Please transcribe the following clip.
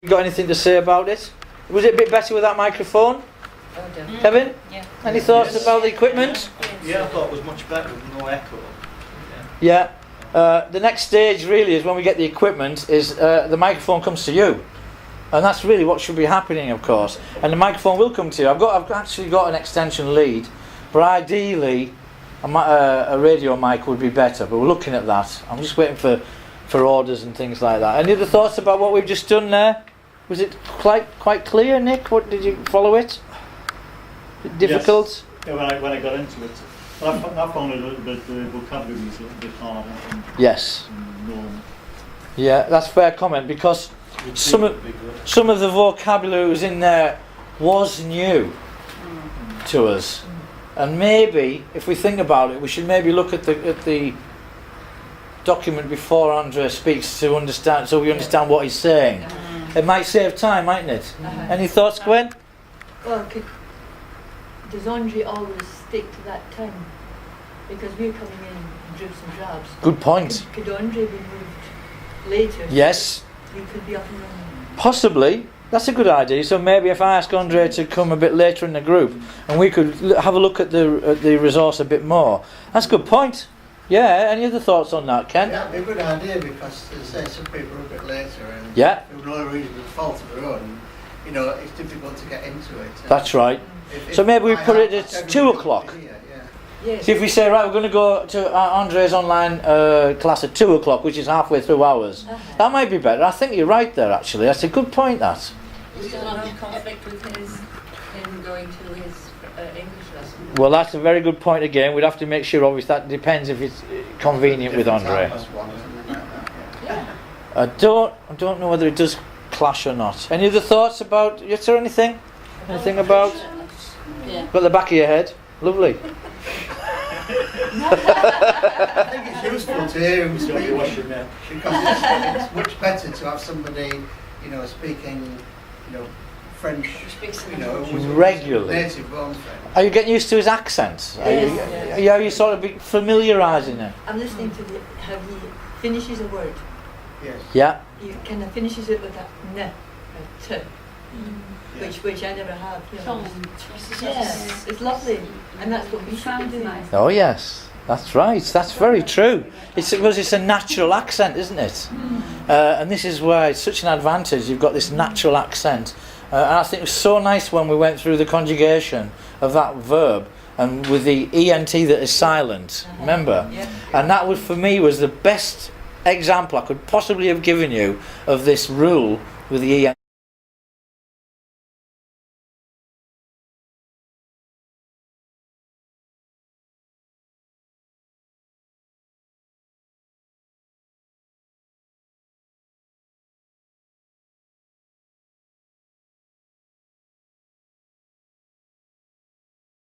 You got anything to say about it? Was it a bit better with that microphone? Kevin? Yeah. Any thoughts about the equipment? Yeah, I thought it was much better with no echo. Yeah. The next stage really is when we get the equipment is the microphone comes to you. And that's really what should be happening, of course. And the microphone will come to you. I've actually got an extension lead, but ideally a radio mic would be better. But we're looking at that. I'm just waiting for orders and things like that. Any other thoughts about what we've just done there? Was it quite clear, Nick? What did you follow it? Difficult? Yes. Yeah, when I got into it, I found it a little bit, the vocabulary was a little bit harder than normal. Yeah, that's a fair comment, because some of the vocabulary was in there was new to us, and maybe if we think about it, we should maybe look at the document before Andre speaks to understand, so we understand what he's saying. It might save time, mightn't it? Any thoughts, Gwen? Well, does Andre always stick to that time? Because we're coming in dribs and drabs. Good point. Could Andre be moved later? Yes. We could be up and running. Possibly. That's a good idea. So maybe if I ask Andre to come a bit later in the group, and we could have a look at the resource a bit more. That's a good point. Yeah. Any other thoughts on that, Ken? Yeah, it'd be a good idea, because as I say, some people are a bit later, and for no reason of fault of their own, it's difficult to get into it. That's right. So maybe we put it at 2 o'clock. Yes. See, if we say, right, we're going to go to Andre's online class at 2 o'clock, which is halfway through ours. That might be better. I think you're right there, actually. That's a good point, that. We don't want to conflict with him going to his English lesson. Well, that's a very good point again. We'd have to make sure, obviously, that depends if it's convenient with Andre. I don't know whether it does clash or not. Any other thoughts about, is there anything? Anything about? Yeah. Got the back of your head? Lovely. I think it's useful to hear him speak, because it's much better to have somebody, speaking, French, regularly. Native born French. Are you getting used to his accent? Yes. Are you sort of familiarising him? I'm listening to how he finishes a word. Yes. Yeah. He kind of finishes it with a n, a t, which I never have. Yes, it's lovely, and that's what we found in life. Oh yes, that's right. That's very true. It's because it's a natural accent, isn't it? And this is why it's such an advantage. You've got this natural accent, and I think it was so nice when we went through the conjugation of that verb, and with the ent that is silent. Remember, and that was for me was the best example I could possibly have given you of this rule with the ent.